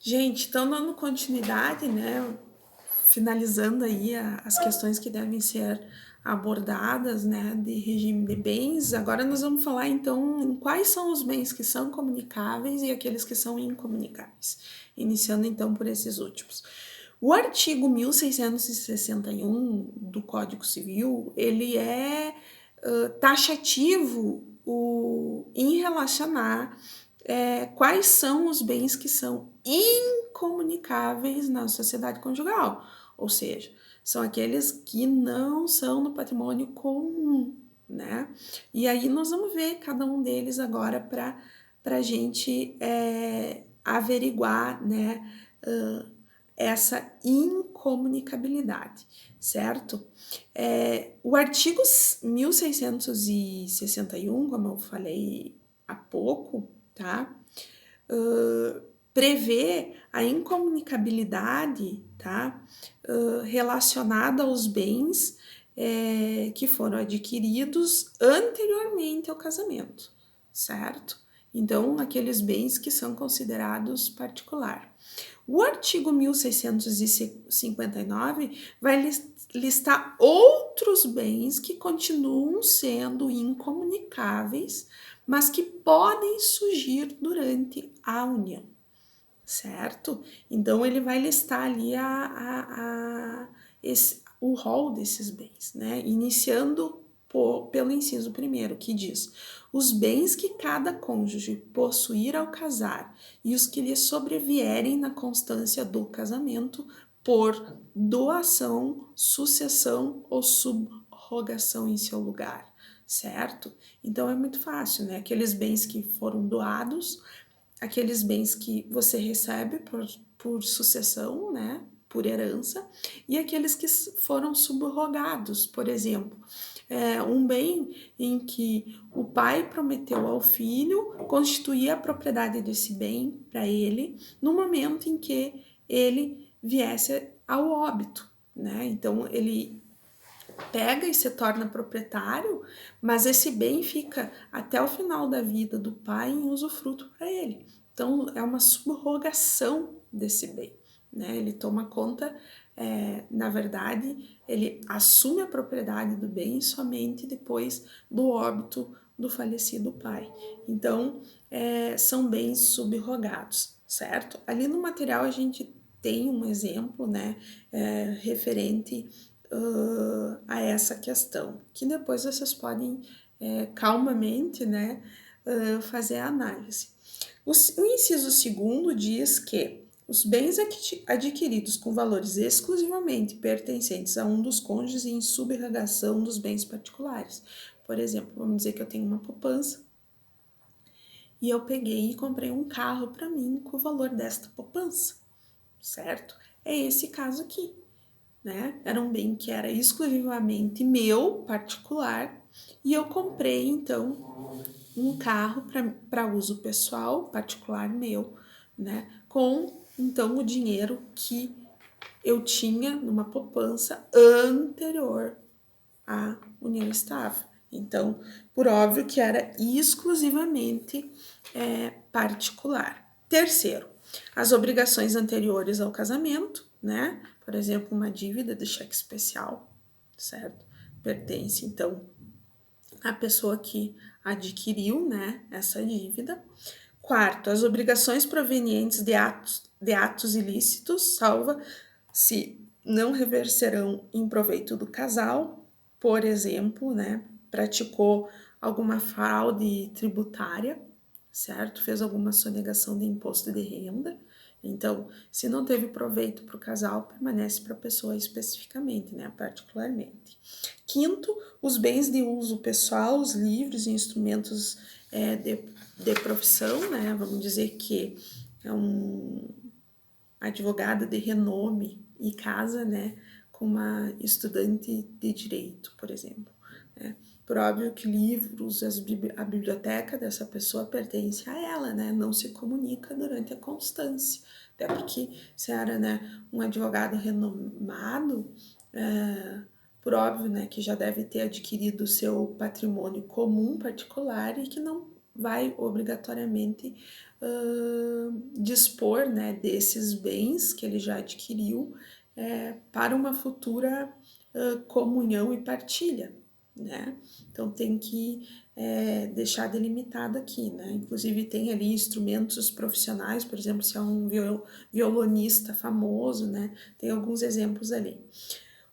Gente, então dando continuidade, né, finalizando aí as questões que devem ser abordadas, né, de regime de bens, agora nós vamos falar então em quais são os bens que são comunicáveis e aqueles que são incomunicáveis, iniciando então por esses últimos. O artigo 1661 do Código Civil, ele é taxativo em relacionar quais são os bens que são incomunicáveis na sociedade conjugal, ou seja, são aqueles que não são do patrimônio comum, né? E aí nós vamos ver cada um deles agora para a gente averiguar, né, essa incomunicabilidade, certo? O artigo 1661, como eu falei há pouco, tá? Prevê a incomunicabilidade, tá? Relacionada aos bens que foram adquiridos anteriormente ao casamento, certo? Então, aqueles bens que são considerados particular. O artigo 1659 vai listar outros bens que continuam sendo incomunicáveis, mas que podem surgir durante a união, certo? Então, ele vai listar ali o rol desses bens, né? Iniciando pelo inciso primeiro, que diz: os bens que cada cônjuge possuir ao casar e os que lhe sobrevierem na constância do casamento por doação, sucessão ou subrogação em seu lugar, certo? Então é muito fácil, né? Aqueles bens que foram doados, aqueles bens que você recebe por sucessão, né? Por herança, e aqueles que foram subrogados, por exemplo, um bem em que o pai prometeu ao filho constituir a propriedade desse bem para ele no momento em que ele viesse ao óbito, né? Então ele pega e se torna proprietário, mas esse bem fica até o final da vida do pai em usufruto para ele. Então é uma subrogação desse bem, né? Ele toma conta, na verdade, ele assume a propriedade do bem somente depois do óbito do falecido pai. Então são bens subrogados, certo? Ali no material a gente tem um exemplo, né, referente a essa questão, que depois vocês podem calmamente, né, fazer a análise. O inciso segundo diz que os bens adquiridos com valores exclusivamente pertencentes a um dos cônjuges em subrogação dos bens particulares. Por exemplo, vamos dizer que eu tenho uma poupança e eu peguei e comprei um carro para mim com o valor desta poupança, certo? É esse caso aqui, né? Era um bem que era exclusivamente meu, particular, e eu comprei então um carro para uso pessoal, particular meu, né? Com então o dinheiro que eu tinha numa poupança anterior à união estável. Então, por óbvio que era exclusivamente particular. Terceiro, as obrigações anteriores ao casamento, né? Por exemplo, uma dívida de cheque especial, certo? Pertence, então, à pessoa que adquiriu, né, essa dívida. Quarto, as obrigações provenientes de atos ilícitos, salva se não reverserão em proveito do casal, por exemplo, né, praticou alguma fraude tributária, certo? Fez alguma sonegação de imposto de renda. Então, se não teve proveito para o casal, permanece para a pessoa especificamente, né, particularmente. Quinto, os bens de uso pessoal, os livros e instrumentos de profissão, né? Vamos dizer que é um advogado de renome e casa, né, com uma estudante de direito, por exemplo, né? Por óbvio que livros, a biblioteca dessa pessoa pertence a ela, né? Não se comunica durante a constância, até porque se era, né, um advogado renomado, por óbvio, né, que já deve ter adquirido o seu patrimônio comum particular e que não vai obrigatoriamente dispor, né, desses bens que ele já adquiriu para uma futura comunhão e partilha, né? Então tem que deixar delimitado aqui, né? Inclusive tem ali instrumentos profissionais, por exemplo, se é um violonista famoso, né? Tem alguns exemplos ali.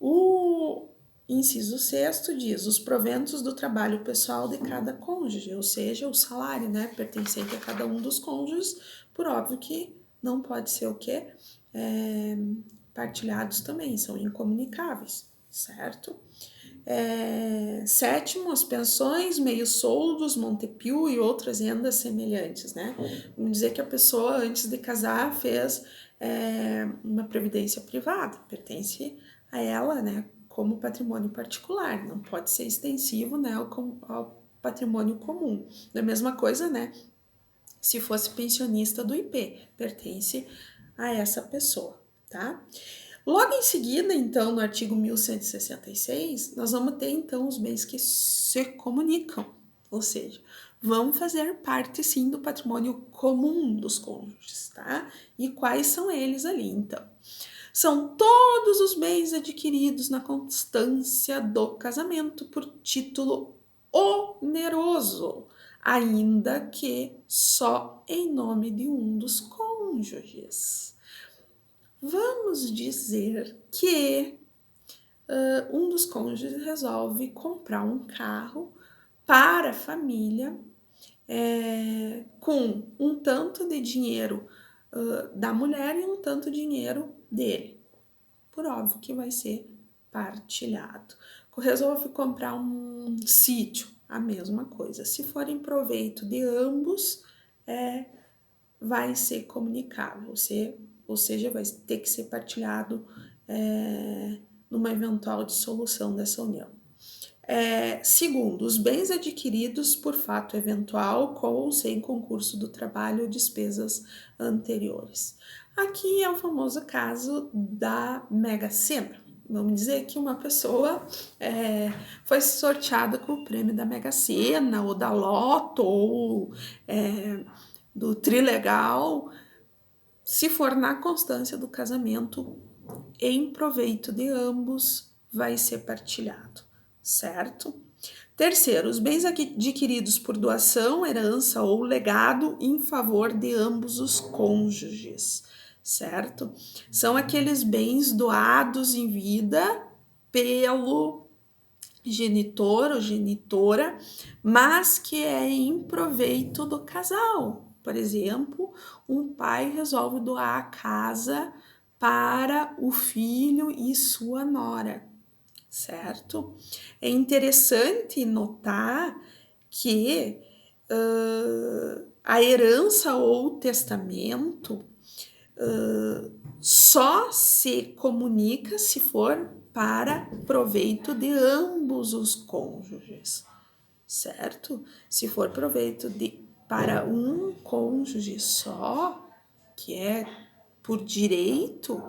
O inciso 6º diz os proventos do trabalho pessoal de cada cônjuge, ou seja, o salário, né, pertencente a cada um dos cônjuges, por óbvio que não pode ser o quê? Partilhados também, são incomunicáveis, certo? 7º, as pensões, meios soldos, montepio e outras rendas semelhantes, né? Vamos dizer que a pessoa, antes de casar, fez uma previdência privada, pertence a ela, né, como patrimônio particular, não pode ser extensivo, né, ao patrimônio comum. Da mesma coisa, né, se fosse pensionista do IP, pertence a essa pessoa, tá? Logo em seguida, então, no artigo 1166, nós vamos ter, então, os bens que se comunicam, ou seja, vão fazer parte, sim, do patrimônio comum dos cônjuges, tá? E quais são eles ali, então? São todos os bens adquiridos na constância do casamento por título oneroso, ainda que só em nome de um dos cônjuges. Vamos dizer que um dos cônjuges resolve comprar um carro para a família com um tanto de dinheiro da mulher e um tanto de dinheiro dele. Por óbvio que vai ser partilhado. Resolve comprar um sítio, a mesma coisa. Se for em proveito de ambos, vai ser comunicável, ou seja, vai ter que ser partilhado numa eventual dissolução dessa união. Segundo, os bens adquiridos por fato eventual com ou sem concurso do trabalho ou despesas anteriores. Aqui é o famoso caso da Mega Sena. Vamos dizer que uma pessoa foi sorteada com o prêmio da Mega Sena, ou da Loto, ou do Trilegal. Se for na constância do casamento, em proveito de ambos, vai ser partilhado, certo? Terceiro, os bens adquiridos por doação, herança ou legado em favor de ambos os cônjuges, certo? São aqueles bens doados em vida pelo genitor ou genitora, mas que é em proveito do casal. Por exemplo, um pai resolve doar a casa para o filho e sua nora, certo? É interessante notar que a herança ou o testamento só se comunica se for para proveito de ambos os cônjuges, certo? Se for proveito para um cônjuge só, que é por direito,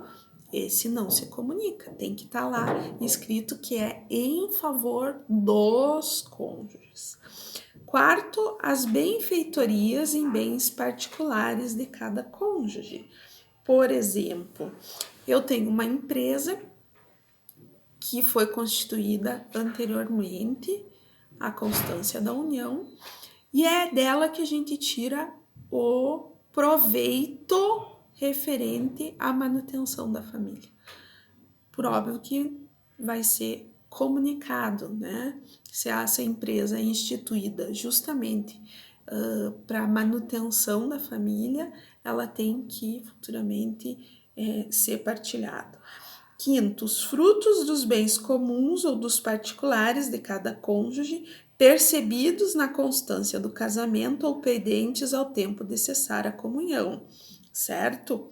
esse não se comunica. Tem que estar lá escrito que é em favor dos cônjuges. Quarto, as benfeitorias em bens particulares de cada cônjuge. Por exemplo, eu tenho uma empresa que foi constituída anteriormente à constância da união e é dela que a gente tira o proveito referente à manutenção da família. Por óbvio que vai ser comunicado, né? Se essa empresa é instituída justamente para manutenção da família, ela tem que futuramente ser partilhada. Quinto, os frutos dos bens comuns ou dos particulares de cada cônjuge percebidos na constância do casamento ou pendentes ao tempo de cessar a comunhão, certo?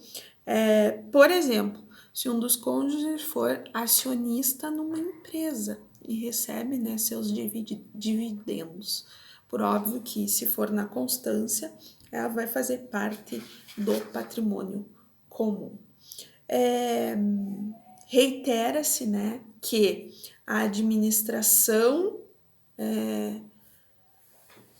Por exemplo, se um dos cônjuges for acionista numa empresa e recebe, né, seus dividendos. Por óbvio que, se for na constância, ela vai fazer parte do patrimônio comum. Reitera-se, né, que a administração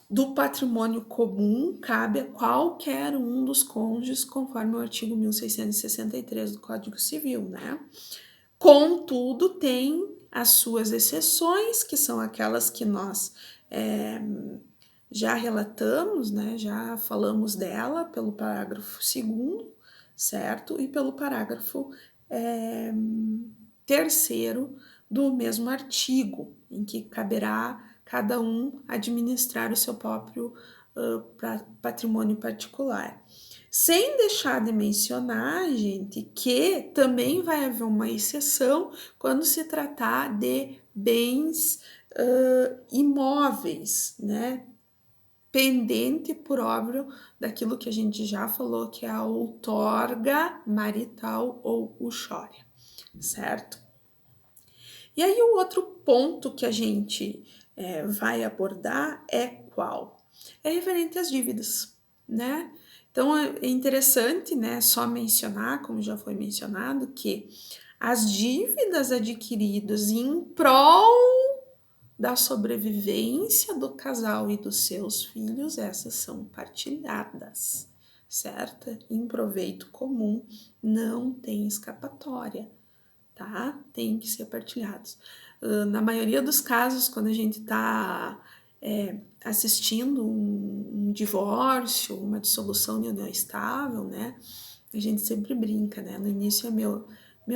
do patrimônio comum cabe a qualquer um dos cônjuges, conforme o artigo 1663 do Código Civil, né? Contudo, tem as suas exceções, que são aquelas que nós já relatamos, né? Já falamos dela pelo parágrafo 2º, certo? E pelo parágrafo 3º do mesmo artigo, em que caberá cada um administrar o seu próprio patrimônio particular. Sem deixar de mencionar, gente, que também vai haver uma exceção quando se tratar de bens imóveis, né? Pendente por obra daquilo que a gente já falou, que é a outorga marital ou uxória, certo? E aí o outro ponto que a gente vai abordar é qual? É referente às dívidas, né? Então é interessante, né, só mencionar, como já foi mencionado, que as dívidas adquiridas em prol da sobrevivência do casal e dos seus filhos, essas são partilhadas, certo? Em proveito comum não tem escapatória, tá? Tem que ser partilhados. Na maioria dos casos, quando a gente está assistindo um divórcio, uma dissolução de união estável, né? A gente sempre brinca, né? No início é meu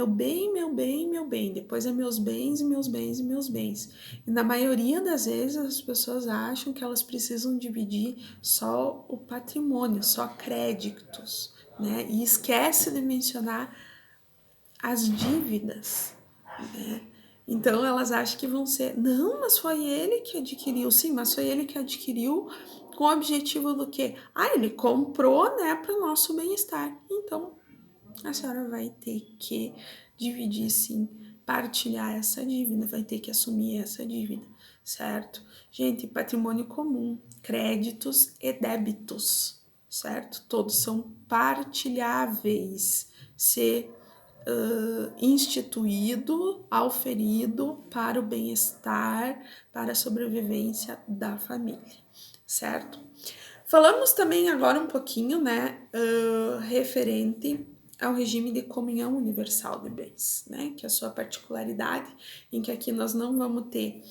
bem, meu bem, meu bem. Depois é meus bens, meus bens e meus bens. E na maioria das vezes as pessoas acham que elas precisam dividir só o patrimônio, só créditos, né? E esquece de mencionar as dívidas, né? Então elas acham que vão ser, não, mas foi ele que adquiriu, sim, mas foi ele que adquiriu com o objetivo do quê? Ah, ele comprou, né, para o nosso bem-estar. Então a senhora vai ter que dividir, sim, partilhar essa dívida, vai ter que assumir essa dívida, certo? Gente, patrimônio comum, créditos e débitos, certo? Todos são partilháveis, se instituído, auferido para o bem-estar, para a sobrevivência da família, certo? Falamos também agora um pouquinho, né, referente ao regime de comunhão universal de bens, né, que é a sua particularidade, em que aqui nós não vamos ter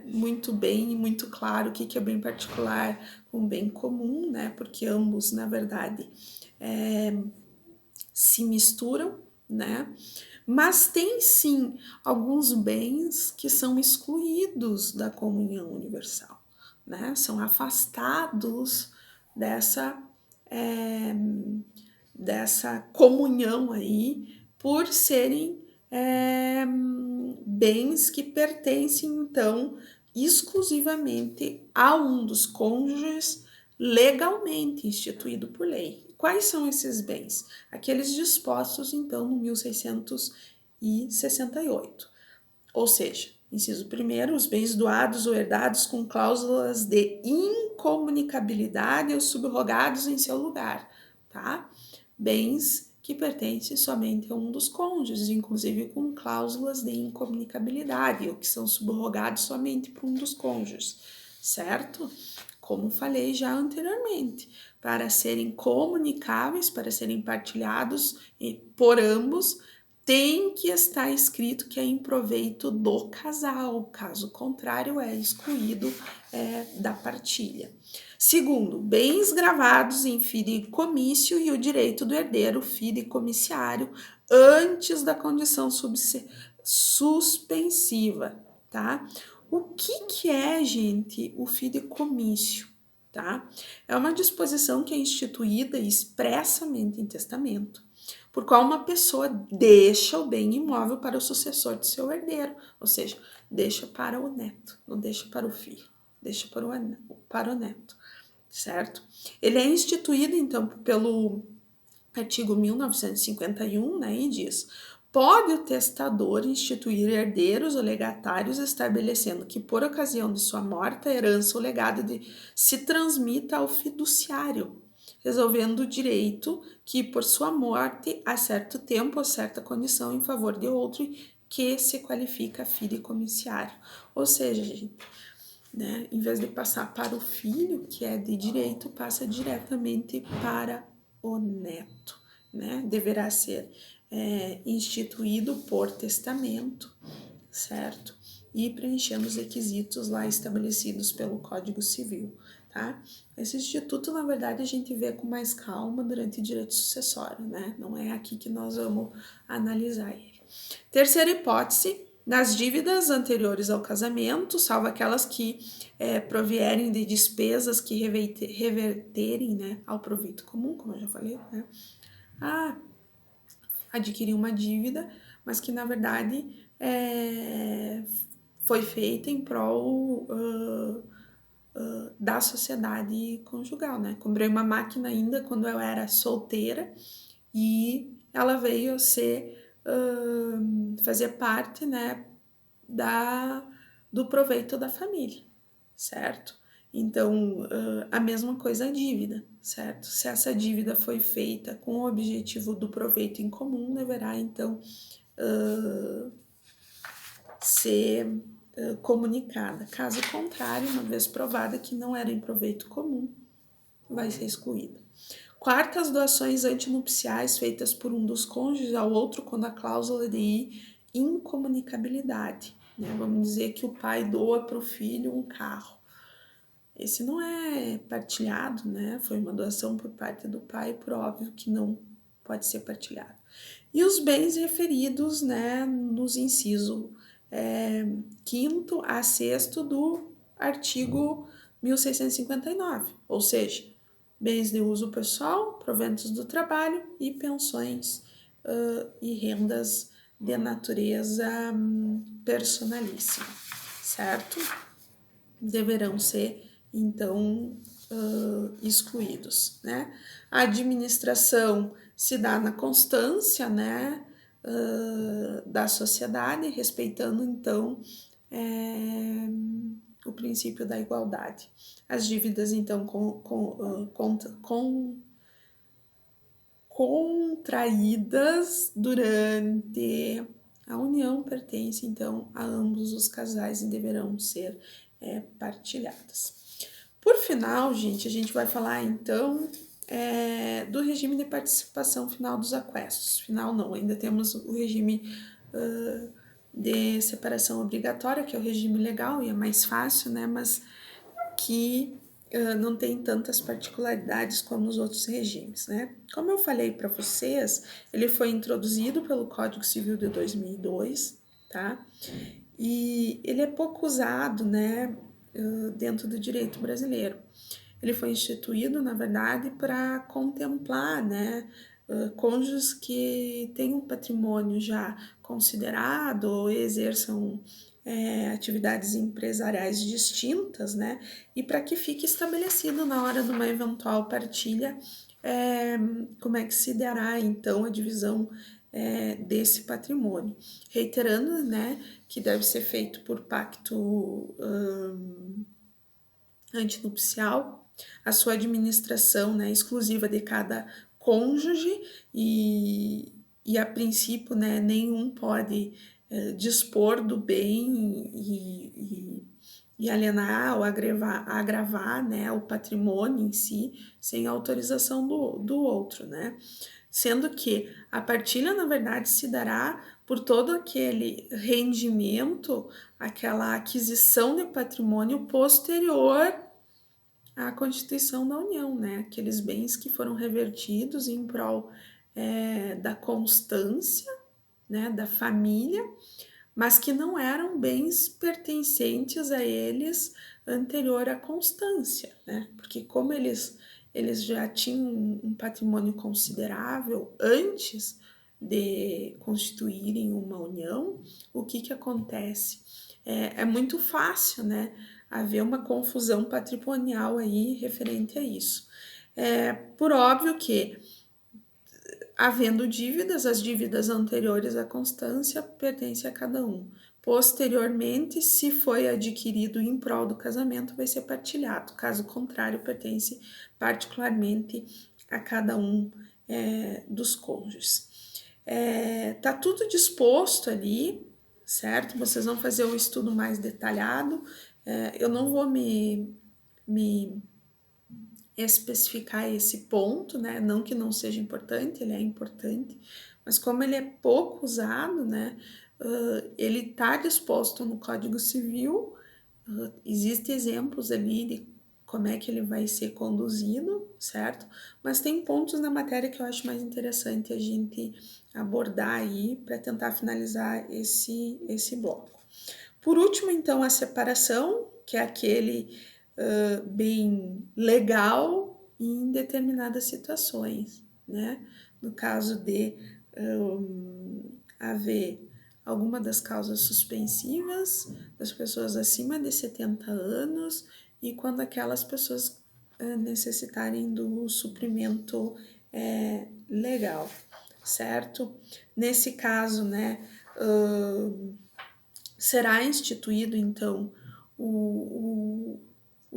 muito bem e muito claro o que é bem particular com bem comum, né, porque ambos, na verdade, se misturam, né? Mas tem sim alguns bens que são excluídos da comunhão universal, né? São afastados dessa, dessa comunhão aí por serem bens que pertencem então exclusivamente a um dos cônjuges legalmente instituído por lei. Quais são esses bens? Aqueles dispostos, então, no 1668. Ou seja, inciso 1º, os bens doados ou herdados com cláusulas de incomunicabilidade ou subrogados em seu lugar, tá? Bens que pertencem somente a um dos cônjuges, inclusive com cláusulas de incomunicabilidade, ou que são subrogados somente por um dos cônjuges, certo? Como falei já anteriormente, para serem comunicáveis, para serem partilhados por ambos, tem que estar escrito que é em proveito do casal, caso contrário é excluído da partilha. Segundo, bens gravados em fideicomício e o direito do herdeiro fideicomissário antes da condição suspensiva, tá? O que é, gente, o fideicomício, tá? É uma disposição que é instituída expressamente em testamento, por qual uma pessoa deixa o bem imóvel para o sucessor de seu herdeiro, ou seja, deixa para o neto, não deixa para o filho, deixa para o neto, certo? Ele é instituído, então, pelo artigo 1951, né, e diz: pode o testador instituir herdeiros ou legatários, estabelecendo que, por ocasião de sua morte, a herança ou legado se transmita ao fiduciário, resolvendo o direito que, por sua morte, a certo tempo ou certa condição, em favor de outro que se qualifica fideicomissário. Ou seja, gente, né? Em vez de passar para o filho, que é de direito, passa diretamente para o neto, né? Deverá ser instituído por testamento, certo? E preenchendo os requisitos lá estabelecidos pelo Código Civil, tá? Esse instituto, na verdade, a gente vê com mais calma durante o direito sucessório, né? Não é aqui que nós vamos analisar ele. Terceira hipótese, nas dívidas anteriores ao casamento, salvo aquelas que provierem de despesas que reverterem, né, ao proveito comum, como eu já falei, né? Adquirir uma dívida, mas que na verdade foi feita em prol da sociedade conjugal, né? Comprei uma máquina ainda quando eu era solteira e ela veio fazer parte, né, do proveito da família, certo? Então, a mesma coisa a dívida, certo? Se essa dívida foi feita com o objetivo do proveito em comum, deverá, então, ser comunicada. Caso contrário, uma vez provada que não era em proveito comum, vai ser excluída. Quarta, as doações antinupciais feitas por um dos cônjuges ao outro quando a cláusula de incomunicabilidade. Né? Vamos dizer que o pai doa para o filho um carro. Esse não é partilhado, né? Foi uma doação por parte do pai, por óbvio que não pode ser partilhado. E os bens referidos, né, nos incisos 5º a 6º do artigo 1659, ou seja, bens de uso pessoal, proventos do trabalho e pensões e rendas de natureza personalíssima, certo? Deverão ser, então, excluídos, né? A administração se dá na constância, né, da sociedade, respeitando, então, o princípio da igualdade. As dívidas, então, contraídas durante a união pertencem, então, a ambos os casais e deverão ser partilhadas. Por final, gente, a gente vai falar, então, do regime de participação final dos aquestos. Final não, ainda temos o regime de separação obrigatória, que é o regime legal e é mais fácil, né, mas que não tem tantas particularidades como os outros regimes, né? Como eu falei para vocês, ele foi introduzido pelo Código Civil de 2002, tá? E ele é pouco usado, né, dentro do direito brasileiro. Ele foi instituído, na verdade, para contemplar, né, cônjuges que têm um patrimônio já considerado ou exerçam atividades empresariais distintas, né, e para que fique estabelecido na hora de uma eventual partilha como é que se dará, então, a divisão desse patrimônio. Reiterando, né, que deve ser feito por pacto antinupcial, a sua administração, né, exclusiva de cada cônjuge e a princípio, né, nenhum pode dispor do bem e alienar ou agravar, né, o patrimônio em si sem autorização do outro, né? Sendo que a partilha, na verdade, se dará por todo aquele rendimento, aquela aquisição de patrimônio posterior à constituição da União, né? Aqueles bens que foram revertidos em prol da constância, né, da família, mas que não eram bens pertencentes a eles anterior à constância, né? Porque como eles já tinham um patrimônio considerável antes de constituírem uma união, o que acontece? É muito fácil, né, haver uma confusão patrimonial aí referente a isso. Por óbvio que havendo dívidas, as dívidas anteriores à constância pertencem a cada um. Posteriormente, se foi adquirido em prol do casamento, vai ser partilhado. Caso contrário, pertence particularmente a cada um dos cônjuges. Tá tudo disposto ali, certo? Vocês vão fazer o estudo mais detalhado Eu não vou me especificar esse ponto, né? Não que não seja importante, ele é importante, mas como ele é pouco usado, né? Ele está disposto no Código Civil, existem exemplos ali de como é que ele vai ser conduzido, certo? Mas tem pontos na matéria que eu acho mais interessante a gente abordar aí para tentar finalizar esse bloco. Por último, então, a separação, que é aquele bem legal em determinadas situações, né? No caso de haver alguma das causas suspensivas das pessoas acima de 70 anos e quando aquelas pessoas necessitarem do suprimento legal, certo? Nesse caso, né, será instituído, então, o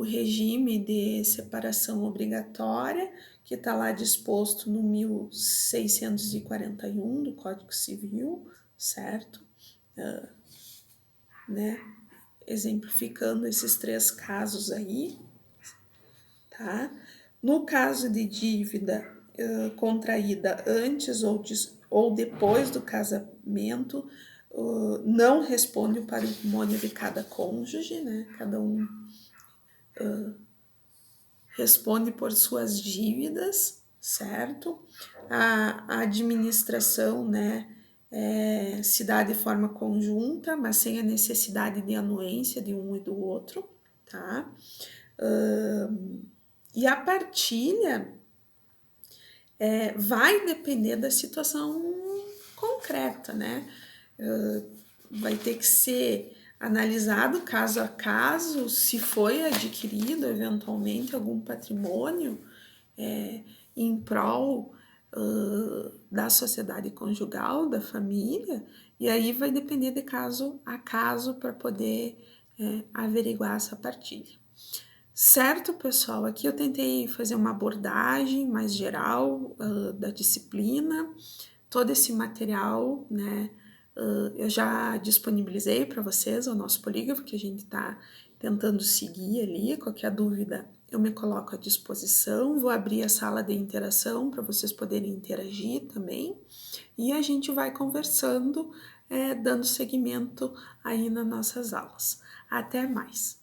regime de separação obrigatória, que está lá disposto no 1641 do Código Civil, certo? Né? Exemplificando esses 3 casos aí, tá? No caso de dívida contraída antes ou depois do casamento, não responde o patrimônio de cada cônjuge, né? Cada um responde por suas dívidas, certo? A administração, né, se dá de forma conjunta, mas sem a necessidade de anuência de um e do outro, tá? E a partilha vai depender da situação concreta, né? Vai ter que ser analisado caso a caso se foi adquirido eventualmente algum patrimônio em prol da sociedade conjugal, da família, e aí vai depender de caso a caso para poder averiguar essa partilha. Certo, pessoal? Aqui eu tentei fazer uma abordagem mais geral da disciplina, todo esse material, né? Eu já disponibilizei para vocês o nosso polígrafo, que a gente está tentando seguir ali. Qualquer dúvida, eu me coloco à disposição. Vou abrir a sala de interação para vocês poderem interagir também. E a gente vai conversando, dando seguimento aí nas nossas aulas. Até mais!